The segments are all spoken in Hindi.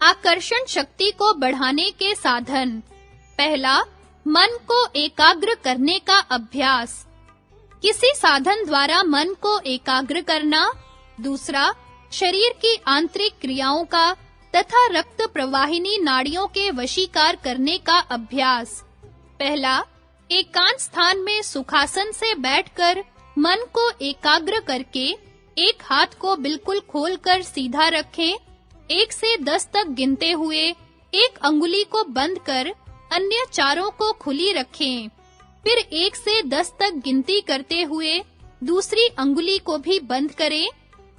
आकर्षण शक्ति को बढ़ाने के साधन। पहला, मन को एकाग्र करने का अभ्यास। किसी साधन द्वारा मन को एकाग्र करना। दूसरा, शरीर की आंतरिक क्रियाओं का तथा रक्त प्रवाहिनी नाड़ियों के वशीकार करने का अभ्यास। पहला, एकांत स्थान में सुखासन से बैठकर मन को एकाग्र करके एक हाथ को बिल्कुल खोलकर सीधा रखें। 1 से 10 तक गिनते हुए एक अंगुली को बंद कर अन्य चारों को खुली रखें। फिर 1 से 10 तक गिनती करते हुए दूसरी अंगुली को भी बंद करें।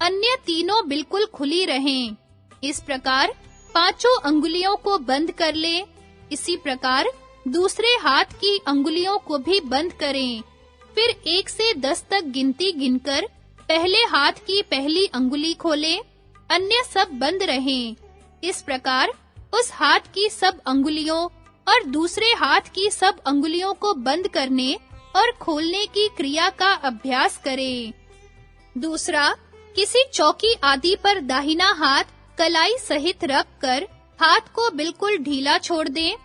अन्य तीनों बिल्कुल खुली रहें। इस प्रकार पांचों अंगुलियों को बंद कर लें। इसी प्रकार दूसरे हाथ की अंगुलियों को भी बंद करें। फिर 1 से 10 तक गिनती गिनकर पहले हाथ की पहली अंगुली खोलें, अन्य सब बंद रहें। इस प्रकार उस हाथ की सब अंगुलियों और दूसरे हाथ की सब अंगुलियों को बंद करने और खोलने की क्रिया का अभ्यास करें। दूसरा, किसी चौकी आदि पर दाहिना हाथ कलाई सहित रखकर हाथ को बिल्कुल ढीला छोड़ दें।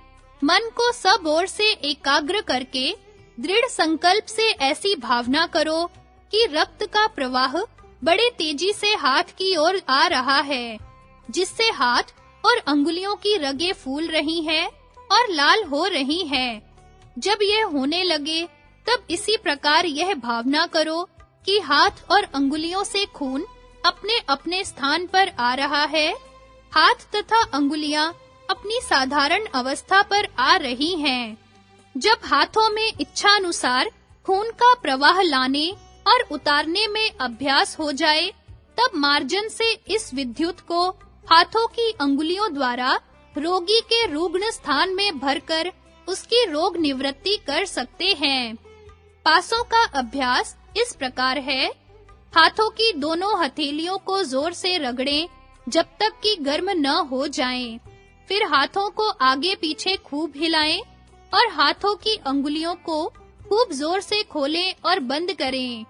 मन को सब ओर से एकाग्र करके दृढ़ संकल्प से ऐसी भावना करो कि रक्त का प्रवाह बड़े तेजी से हाथ की ओर आ रहा है, जिससे हाथ और अंगुलियों की रगें फूल रही हैं और लाल हो रही हैं। जब यह होने लगे, तब इसी प्रकार यह भावना करो कि हाथ और अंगुलियों से खून अपने-अपने स्थान पर आ रहा है। हाथ तथा अंगुलियां अपनी साधारण अवस्था पर आ रही हैं। जब हाथों में इच्छानुसार खून का प्रवाह लाने और उतारने में अभ्यास हो जाए, तब मार्जन से इस विद्युत को हाथों की अंगुलियों द्वारा रोगी के रुग्ण स्थान में भरकर उसकी रोग निवृत्ति कर सकते हैं। पासों का अभ्यास इस प्रकार है। हाथों की दोनों हथेलियों को जोर से रगड़ें जब तक कि गर्म न हो जाएं। फिर हाथों को आगे पीछे खूब हिलाएं और हाथों की अंगुलियों को खूब जोर से खोलें और बंद करें।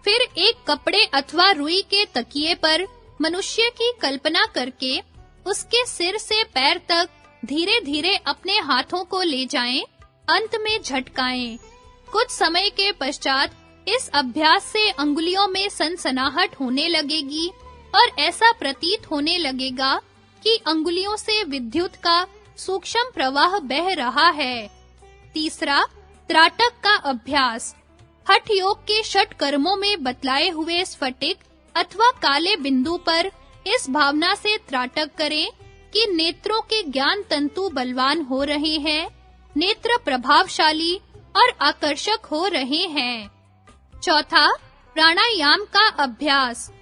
फिर एक कपड़े अथवा रुई के तकिए पर मनुष्य की कल्पना करके उसके सिर से पैर तक धीरे-धीरे अपने हाथों को ले जाएं, अंत में झटकाएं। कुछ समय के पश्चात इस अभ्यास से अंगुलियों में सनसनाहट होने लगेगी और ऐसा प्रतीत होने लगेगा कि अंगुलियों से विद्युत का सूक्ष्म प्रवाह बह रहा है। तीसरा, त्राटक का अभ्यास। हठ योग के षट कर्मों में बतलाए हुए स्फटिक अथवा काले बिंदु पर इस भावना से त्राटक करें कि नेत्रों के ज्ञान तंतु बलवान हो रहे हैं, नेत्र प्रभावशाली और आकर्षक हो रहे हैं। चौथा, प्राणायाम का अभ्यास।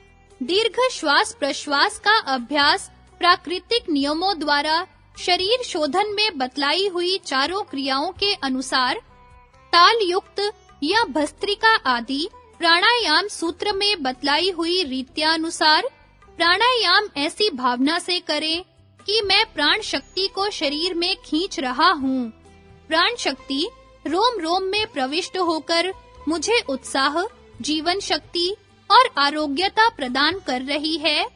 दीर्घ श्वास प्रश्वास का अभ्यास प्राकृतिक नियमों द्वारा शरीर शोधन में बतलाई हुई चारों क्रियाओं के अनुसार ताल युक्त या भस्त्रिका आदि प्राणायाम सूत्र में बतलाई हुई रीत्यानुसार प्राणायाम ऐसी भावना से करें कि मैं प्राण शक्ति को शरीर में खींच रहा हूँ। प्राण शक्ति रोम-रोम में प्रविष्ट होकर मुझे उत्साह, जीवन शक्ति और आरोग्यता प्रदान कर रही है।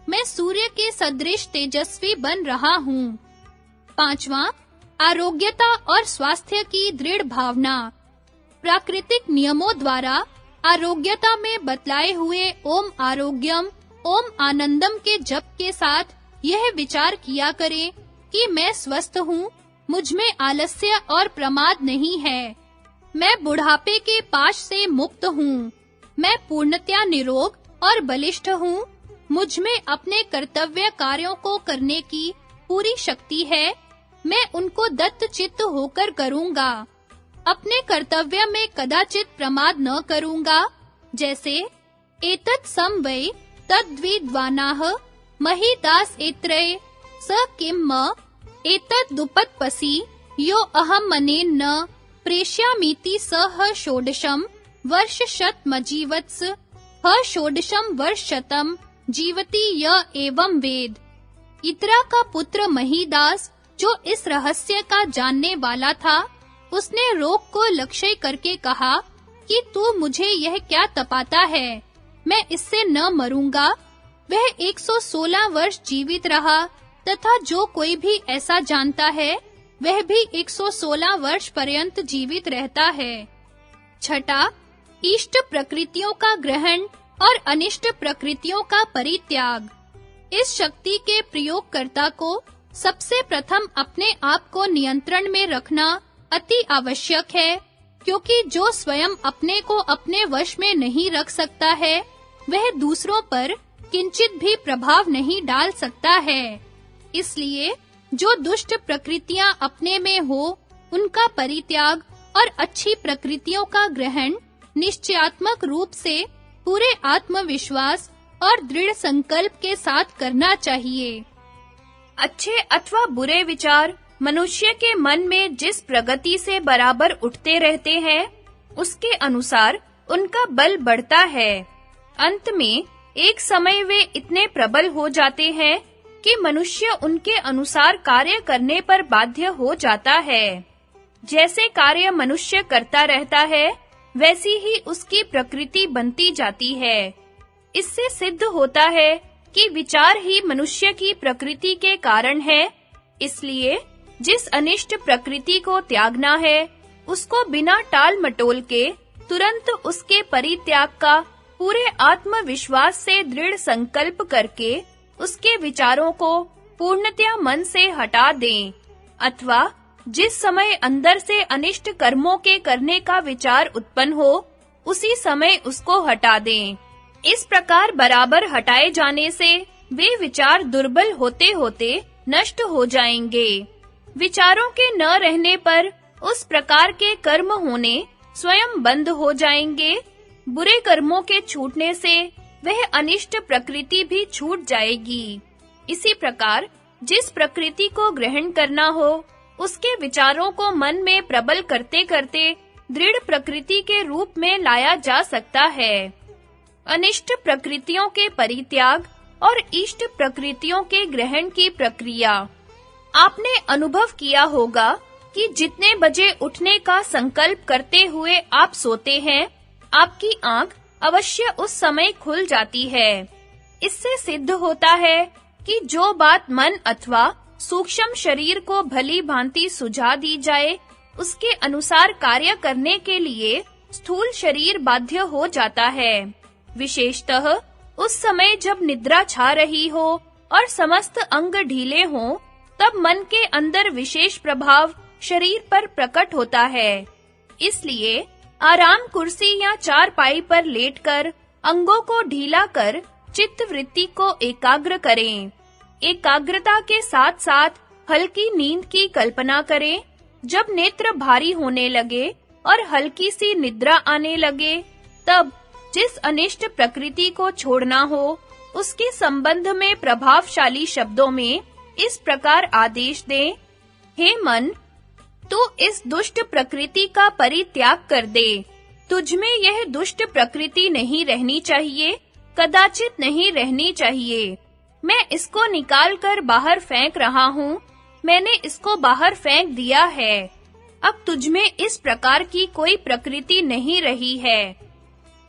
मैं सूर्य के सदृश तेजस्वी बन रहा हूँ। पांचवां, आरोग्यता और स्वास्थ्य की दृढ़ भावना। प्राकृतिक नियमों द्वारा आरोग्यता में बतलाए हुए ओम आरोग्यम, ओम आनंदम के जप के साथ यह विचार किया करें कि मैं स्वस्थ हूँ, मुझ में आलस्य और प्रमाद नहीं है। मैं बुढ़ापे के पाश से मुक्त हूँ। मैं पूर्णतया निरोग और बलिष्ठ हूँ। मुझ में अपने कर्तव्य कार्यों को करने की पूरी शक्ति है। मैं उनको दत्तचित्त होकर करूँगा। अपने कर्तव्य में कदाचित प्रमाद न करूँगा। जैसे एतत् समवै तद्विद्वानाः महिदास एत्रये स किम म एतत् दुपत्पसि यो अहम मनेन न प्रेष्यामीति सह षोडशम वर्ष शतमजीवत्स ह षोडशम वर्ष शतम जीवति य एवं वेद। इत्रा का पुत्र महिदास जो इस रहस्य का जानने वाला था, उसने रोग को लक्ष्य करके कहा कि तू मुझे यह क्या तपाता है, मैं इससे न मरूंगा। वह 116 वर्ष जीवित रहा तथा जो कोई भी ऐसा जानता है वह भी 116 वर्ष पर्यंत जीवित रहता है। छठा, इष्ट प्रकृतियों का ग्रहण और अनिष्ट प्रकृतियों का परित्याग। इस शक्ति के प्रयोगकर्ता को सबसे प्रथम अपने आप को नियंत्रण में रखना अति आवश्यक है, क्योंकि जो स्वयं अपने को अपने वश में नहीं रख सकता है वह दूसरों पर किंचित भी प्रभाव नहीं डाल सकता है। इसलिए जो दुष्ट प्रकृतियां अपने में हो उनका परित्याग और अच्छी प्रकृतियों का ग्रहण निश्चयात्मक रूप से पूरे आत्मविश्वास और दृढ़ संकल्प के साथ करना चाहिए। अच्छे अथवा बुरे विचार मनुष्य के मन में जिस प्रगति से बराबर उठते रहते हैं, उसके अनुसार उनका बल बढ़ता है। अंत में एक समय वे इतने प्रबल हो जाते हैं कि मनुष्य उनके अनुसार कार्य करने पर बाध्य हो जाता है। जैसे कार्य मनुष्य करता रहता है, वैसी ही उसकी प्रकृति बनती जाती है। इससे सिद्ध होता है कि विचार ही मनुष्य की प्रकृति के कारण है। इसलिए जिस अनिष्ट प्रकृति को त्यागना है, उसको बिना टाल मटोल के तुरंत उसके परित्याग का पूरे आत्मविश्वास से दृढ़ संकल्प करके उसके विचारों को पूर्णतया मन से हटा दें, अथवा जिस समय अंदर से अनिष्ट कर्मों के करने का विचार उत्पन्न हो, उसी समय उसको हटा दें। इस प्रकार बराबर हटाए जाने से वे विचार दुर्बल होते-होते नष्ट हो जाएंगे। विचारों के न रहने पर उस प्रकार के कर्म होने स्वयं बंद हो जाएंगे। बुरे कर्मों के छूटने से वह अनिष्ट प्रकृति भी छूट जाएगी। इसी प्रकार जिस प्रकृति को ग्रहण करना हो, उसके विचारों को मन में प्रबल करते-करते दृढ़ प्रकृति के रूप में लाया जा सकता है। अनिष्ट प्रकृतियों के परित्याग और इष्ट प्रकृतियों के ग्रहण की प्रक्रिया। आपने अनुभव किया होगा कि जितने बजे उठने का संकल्प करते हुए आप सोते हैं, आपकी आंख अवश्य उस समय खुल जाती है। इससे सिद्ध होता है कि जो बात मन अथवा सूक्ष्म शरीर को भली भांति सुझा दी जाए, उसके अनुसार कार्य करने के लिए स्थूल शरीर बाध्य हो जाता है। विशेषतः उस समय जब निद्रा छा रही हो और समस्त अंग ढीले हों, तब मन के अंदर विशेष प्रभाव शरीर पर प्रकट होता है। इसलिए आराम कुर्सी या चारपाई पर लेटकर अंगों को ढीला कर चित्त वृत्ति को एकाग्र करें। एकाग्रता के साथ-साथ हल्की नींद की कल्पना करें। जब नेत्र भारी होने लगे और हल्की सी निद्रा आने लगे, तब जिस अनिष्ट प्रकृति को छोड़ना हो, उसके संबंध में प्रभावशाली शब्दों में इस प्रकार आदेश दें: हे मन, तू इस दुष्ट प्रकृति का परित्याग कर दे। तुझ में यह दुष्ट प्रकृति नहीं रहनी चाहिए, कदाचित नहीं रहनी चाहिए। मैं इसको निकाल कर बाहर फेंक रहा हूँ। मैंने इसको बाहर फेंक दिया है। अब तुझ में इस प्रकार की कोई प्रकृति नहीं रही है।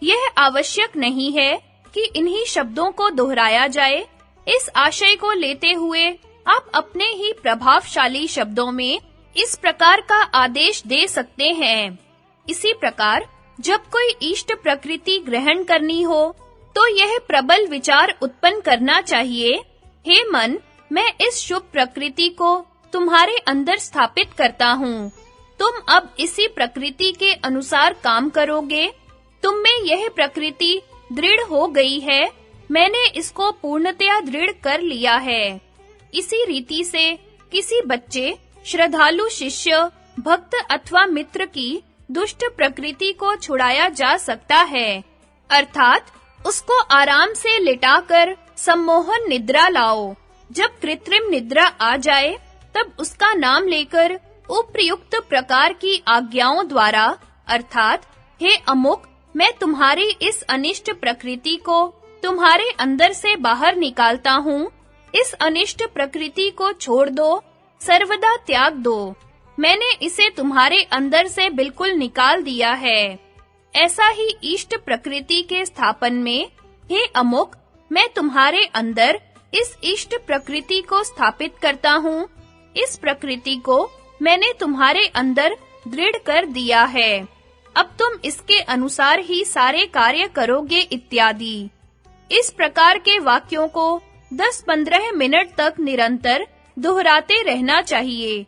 यह आवश्यक नहीं है कि इन्हीं शब्दों को दोहराया जाए। इस आशय को लेते हुए आप अपने ही प्रभावशाली शब्दों में इस प्रकार का आदेश दे सकते हैं। इसी प्रकार जब कोई इष्ट प्रकृति ग्रहण करनी हो, तो यह प्रबल विचार उत्पन्न करना चाहिए: हे मन, मैं इस शुभ प्रकृति को तुम्हारे अंदर स्थापित करता हूँ। तुम अब इसी प्रकृति के अनुसार काम करोगे। तुम में यह प्रकृति दृढ़ हो गई है। मैंने इसको पूर्णतया दृढ़ कर लिया है। इसी रीति से किसी बच्चे, श्रद्धालु शिष्य, भक्त अथवा मित्र की दुष्ट प्रकृति को छुड़ाया जा सकता है। अर्थात उसको आराम से लिटाकर सम्मोहन निद्रा लाओ। जब कृत्रिम निद्रा आ जाए, तब उसका नाम लेकर उपयुक्त प्रकार की आज्ञाओं द्वारा, अर्थात हे अमुक, मैं तुम्हारी इस अनिष्ट प्रकृति को तुम्हारे अंदर से बाहर निकालता हूँ। इस अनिष्ट प्रकृति को छोड़ दो, सर्वदा त्याग दो। मैंने इसे तुम्हारे अंदर से बिल्कुल निकाल दिया है। ऐसा ही इष्ट प्रकृति के स्थापन में, हे अमुक, मैं तुम्हारे अंदर इस इष्ट प्रकृति को स्थापित करता हूँ। इस प्रकृति को मैंने तुम्हारे अंदर दृढ़ कर दिया है। अब तुम इसके अनुसार ही सारे कार्य करोगे इत्यादि। इस प्रकार के वाक्यों को 10-15 मिनट तक निरंतर दोहराते रहना चाहिए।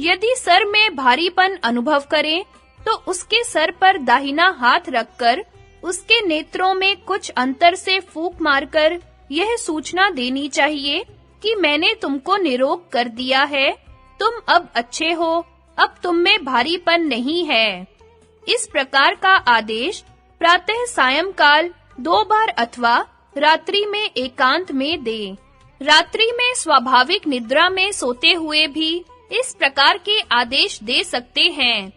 यदि सर में भारीपन अनुभव करें तो उसके सर पर दाहिना हाथ रखकर उसके नेत्रों में कुछ अंतर से फूंक मारकर यह सूचना देनी चाहिए कि मैंने तुमको निरोग कर दिया है, तुम अब अच्छे हो, अब तुम में भारीपन नहीं है। इस प्रकार का आदेश प्रातः सायंकाल 2 बार अथवा रात्रि में एकांत में दे। रात्रि में स्वाभाविक निद्रा में सोते हुए भी इस प्रकार के आदेश दे सकते हैं।